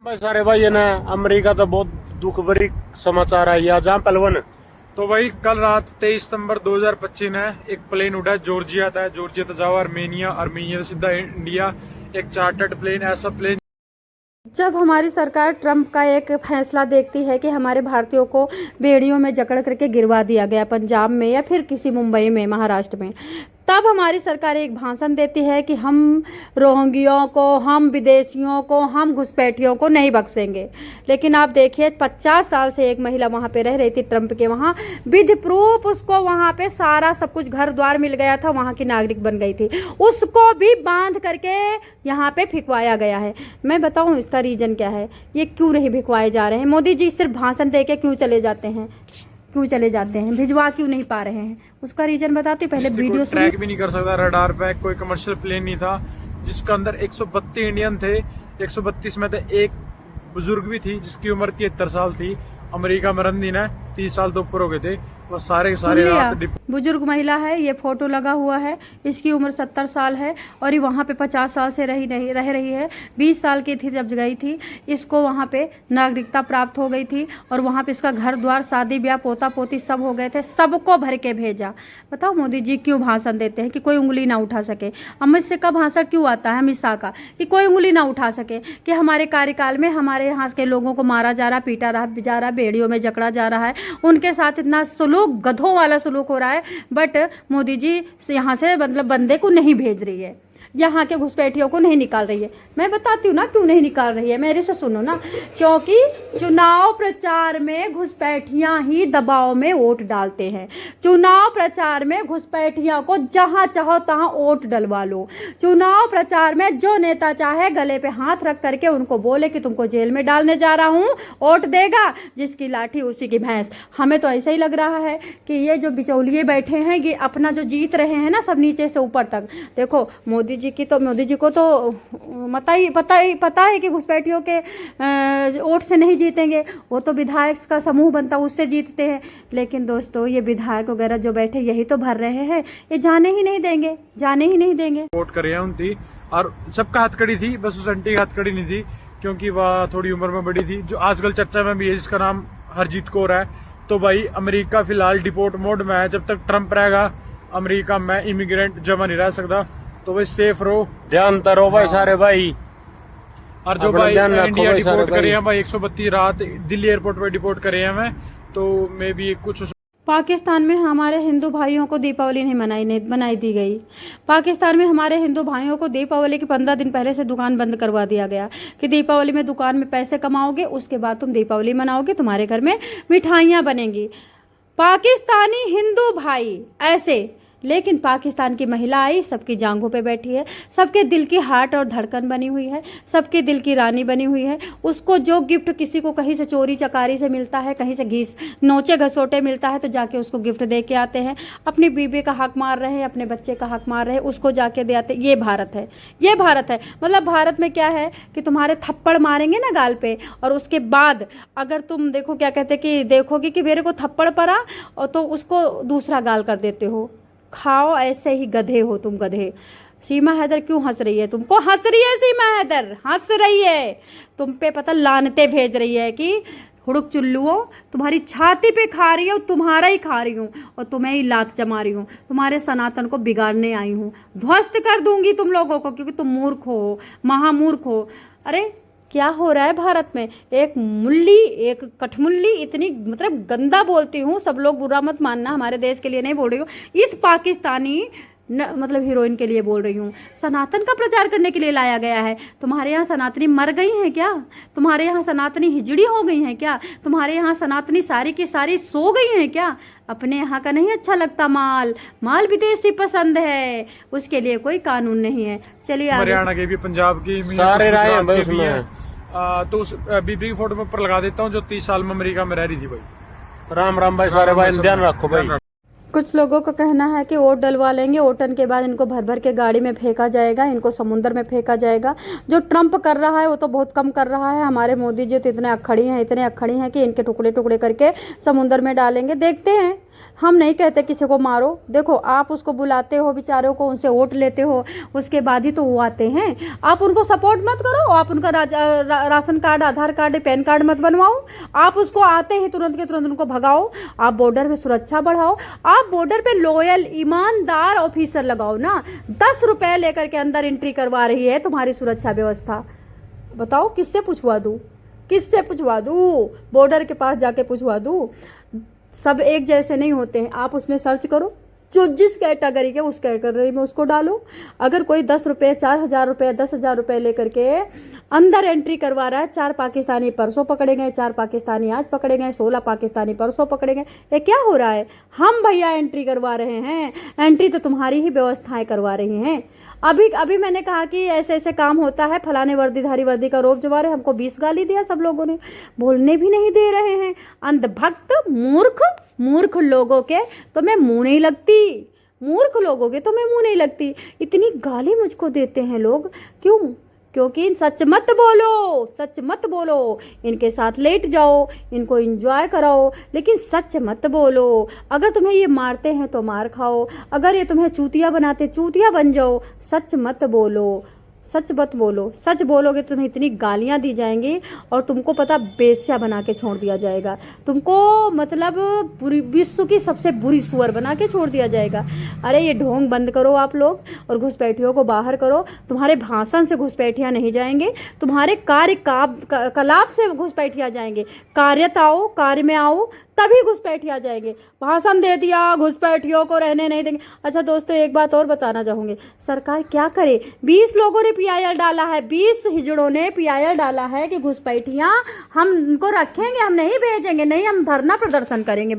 बस सारे भाई है ना। अमेरिका तो बहुत दुख भरी समाचार है यहाँ जहाँ पलवन। तो भाई कल रात 23 सितंबर 2025 ने एक प्लेन उड़ा जॉर्जिया था। जॉर्जिया तो जाओ आर्मेनिया, आर्मेनिया से सीधा इंडिया। एक चार्टर्ड प्लेन, ऐसा प्लेन। जब हमारी सरकार ट्रंप का एक फैसला देखती है कि हमारे भारतीयों को बेड़ियों में जकड़ करके गिरवा दिया गया पंजाब में या फिर किसी मुंबई में, महाराष्ट्र में, तब हमारी सरकार एक भाषण देती है कि हम रोहिंग्यों को, हम विदेशियों को, हम घुसपैठियों को नहीं बख्शेंगे। लेकिन आप देखिए 50 साल से एक महिला वहाँ पे रह रही थी ट्रंप के वहाँ, विद प्रूफ उसको वहाँ पे सारा सब कुछ घर द्वार मिल गया था, वहाँ की नागरिक बन गई थी, उसको भी बांध करके यहाँ पे फिकवाया गया है। मैं बताऊँ इसका रीज़न क्या है, ये क्यों नहीं भिजवाए जा रहे हैं? मोदी जी सिर्फ भाषण दे के क्यों चले जाते हैं, क्यों चले जाते हैं, भिजवा क्यों नहीं पा रहे हैं? उसका रीजन बताती हूँ, पहले वीडियो ट्रैक भी नहीं कर सकता, रडार पे कोई कमर्शियल प्लेन नहीं था जिसके अंदर 132 इंडियन थे। 132 में से एक बुजुर्ग भी थी जिसकी उम्र 73 साल थी। अमेरिका में रंदीन है, 30 साल तो ऊपर हो गए थे। वो सारे रात बुजुर्ग महिला है, ये फोटो लगा हुआ है, इसकी उम्र 70 साल है और ये वहाँ पे 50 साल से रह रही है। 20 साल की थी जब गई थी, इसको वहाँ पे नागरिकता प्राप्त हो गई थी और वहाँ पे इसका घर द्वार, शादी ब्याह, पोता पोती सब हो गए थे, सबको भर के भेजा। बताओ मोदी जी क्यों भाषण देते हैं कि कोई उंगली ना उठा सके? अमित शाह का भाषण क्यों आता है, अमित शाह का, कि कोई उंगली ना उठा सके, कि हमारे कार्यकाल में हमारे यहाँ के लोगों को मारा जा रहा, पीटा जा रहा, बेड़ियों में जकड़ा जा रहा है, उनके साथ इतना सलूक, गधों वाला सलूक हो रहा है। बट मोदी जी यहाँ से मतलब बंदे को नहीं भेज रही है, यहाँ के घुसपैठियों को नहीं निकाल रही है। मैं बताती हूँ ना क्यों नहीं निकाल रही है, मेरे से सुनो ना। क्योंकि चुनाव प्रचार में घुसपैठियाँ ही दबाव में वोट डालते हैं। चुनाव प्रचार में घुसपैठियों को जहाँ चाहो तहाँ वोट डलवा लो। चुनाव प्रचार में जो नेता चाहे गले पे हाथ रख करके उनको बोले कि तुमको जेल में डालने जा रहा हूँ, वोट देगा, जिसकी लाठी उसी की भैंस। हमें तो ऐसा ही लग रहा है कि ये जो बिचौलिए बैठे हैं ये अपना जो जीत रहे हैं ना, सब नीचे से ऊपर तक। देखो मोदी जी को तो पता है कि घुसपैठियों के वोट से नहीं जीतेंगे, वो तो विधायक का समूह बनता उससे जीतते हैं। लेकिन दोस्तों ये विधायक वगैरह जो बैठे यही तो भर रहे हैं, ये जाने ही नहीं देंगे, जाने ही नहीं देंगे। वोट कर थी और सबका हथकड़ी थी, बस उस आंटी की हथकड़ी नहीं थी क्योंकि वह थोड़ी उम्र में बड़ी थी, जो आजकल चर्चा में भी है, जिसका नाम हरजीत कौर है। तो भाई अमेरिका फिलहाल डिपोर्ट मोड में है, जब तक ट्रंप रहेगा अमेरिका में इमिग्रेंट जमा नहीं रह सकता। तो भाई सेफ रहो, ध्यान तो रहो भाई सारे भाई। और जो भाई इंडिया डिपोर्ट करे हैं भाई 132 रात दिल्ली एयरपोर्ट पे डिपोर्ट करे हैं मैं, तो मे भी कुछ पाकिस्तान में हमारे हिंदू भाइयों को दीपावली नहीं मनाई दी गई। पाकिस्तान में हमारे हिंदू भाइयों को दीपावली के 15 दिन पहले से दुकान बंद करवा दिया गया कि दीपावली में दुकान में पैसे कमाओगे, उसके बाद तुम दीपावली मनाओगे, तुम्हारे घर में मिठाइयाँ बनेंगी। पाकिस्तानी हिंदू भाई ऐसे, लेकिन पाकिस्तान की महिला आई, सबकी जांघों पे बैठी है, सबके दिल की हार्ट और धड़कन बनी हुई है, सबके दिल की रानी बनी हुई है। उसको जो गिफ्ट किसी को कहीं से चोरी चकारी से मिलता है, कहीं से घीस नोचे घसोटे मिलता है, तो जाके उसको गिफ्ट दे के आते हैं। अपनी बीवी का हक मार रहे हैं, अपने बच्चे का हक मार रहे हैं, उसको जाके दे आते। ये भारत है, ये भारत है। मतलब भारत में क्या है कि तुम्हारे थप्पड़ मारेंगे ना गाल पे, और उसके बाद अगर तुम देखो क्या कहते कि देखोगे कि मेरे को थप्पड़ पड़ा, और तो उसको दूसरा गाल कर देते हो। खाओ, ऐसे ही गधे हो तुम, गधे। सीमा हैदर क्यों हंस रही है? तुमको हंस रही है सीमा हैदर, हंस रही है तुम पे, पता लानते भेज रही है कि हुड़ुक चुल्लुओ, तुम्हारी छाती पे खा रही हूँ, तुम्हारा ही खा रही हूँ और तुम्हें ही लात जमा रही हूँ, तुम्हारे सनातन को बिगाड़ने आई हूँ, ध्वस्त कर दूंगी तुम लोगों को, क्योंकि तुम मूर्ख हो, महामूर्ख हो। अरे क्या हो रहा है भारत में? एक मुल्ली, एक कठमुल्ली, इतनी मतलब गंदा बोलती हूँ, सब लोग बुरा मत मानना, हमारे देश के लिए नहीं बोल रही हूँ, इस पाकिस्तानी मतलब हीरोइन के लिए बोल रही हूँ। सनातन का प्रचार करने के लिए लाया गया है। तुम्हारे यहाँ सनातनी मर गई हैं क्या? तुम्हारे यहाँ सनातनी हिजड़ी हो गई हैं क्या? तुम्हारे यहाँ सनातनी सारी की सारी सो गई हैं क्या? अपने यहाँ का नहीं अच्छा लगता माल, माल विदेशी पसंद है, उसके लिए कोई कानून नहीं है। चलिए हरियाणा के भी, पंजाब की सारे राय हैं भाई उसमें। तो उस बीबी की फोटो में ऊपर लगा देता हूँ जो 30 साल में अमेरिका में रह रही थी भाई। राम राम भाई सारे भाई, ध्यान रखो भाई। कुछ लोगों का कहना है कि वोट डलवा लेंगे, वोटन के बाद इनको भर भर के गाड़ी में फेंका जाएगा, इनको समुद्र में फेंका जाएगा। जो ट्रंप कर रहा है वो तो बहुत कम कर रहा है। हमारे मोदी जी तो इतने अखड़ी हैं, इतने अखड़ी हैं कि इनके टुकड़े टुकड़े करके समुद्र में डालेंगे। देखते हैं हम नहीं कहते किसी को मारो, देखो आप उसको बुलाते हो बेचारों को, उनसे वोट लेते हो, उसके बाद ही तो वो आते हैं। आप उनको सपोर्ट मत करो, आप उनका राशन कार्ड, आधार कार्ड, पैन कार्ड मत बनवाओ, आप उसको आते ही तुरंत के तुरंत उनको भगाओ। आप बॉर्डर पे सुरक्षा बढ़ाओ, आप बॉर्डर पे लॉयल ईमानदार ऑफिसर लगाओ ना। 10 रुपए लेकर के अंदर एंट्री करवा रही है तुम्हारी सुरक्षा व्यवस्था, बताओ किससे पूछवा दूँ, किससे पूछवा दूँ? बॉर्डर के पास जाके पूछवा दूँ? सब एक जैसे नहीं होते हैं। आप उसमें सर्च करो, जो जिस कैटेगरी के उस कैटेगरी में उसको डालो। अगर कोई 10 रुपये, 4,000 रुपये, 10,000 रुपये लेकर के अंदर एंट्री करवा रहा है, 4 पाकिस्तानी परसों पकड़े गए, 4 पाकिस्तानी आज पकड़े गए, 16 पाकिस्तानी परसों पकड़े गए, ये क्या हो रहा है? हम भैया एंट्री करवा रहे हैं, एंट्री तो तुम्हारी ही व्यवस्थाएं करवा रही हैं। अभी मैंने कहा कि ऐसे ऐसे काम होता है, फलाने वर्दीधारी वर्दी का रोब जमा रहे, हमको 20 गाली दिया सब लोगों ने, बोलने भी नहीं दे रहे हैं। अंधभक्त मूर्ख लोगों के तो मैं मुंह नहीं लगती, मूर्ख लोगों के तो मैं मुंह नहीं लगती। इतनी गाली मुझको देते हैं लोग, क्यों? क्योंकि सच मत बोलो, सच मत बोलो, इनके साथ लेट जाओ, इनको एंजॉय कराओ, लेकिन सच मत बोलो। अगर तुम्हें ये मारते हैं तो मार खाओ, अगर ये तुम्हें चूतिया बनाते चूतिया बन जाओ। सच मत बोलो, सच मत बोलो। सच बोलोगे तुम्हें इतनी गालियां दी जाएंगी और तुमको पता बेस्या बना के छोड़ दिया जाएगा, तुमको मतलब पूरी विश्व की सबसे बुरी सुअर बना के छोड़ दिया जाएगा। अरे ये ढोंग बंद करो आप लोग और घुसपैठियों को बाहर करो। तुम्हारे भाषण से घुसपैठियां नहीं जाएंगे, तुम्हारे कलाप से घुसपैठियां जाएंगे। कार्यताओ, कार्य में आओ, तभी घुसपैठियां जाएंगे। भाषण दे दिया, घुसपैठियों को रहने नहीं देंगे। अच्छा दोस्तों, एक बात और बताना चाहूँगी, सरकार क्या करे? 20 लोगों ने PIL डाला है, 20 हिजड़ों ने PIL डाला है कि घुसपैठियां हम उनको रखेंगे, हम नहीं भेजेंगे, नहीं हम धरना प्रदर्शन करेंगे।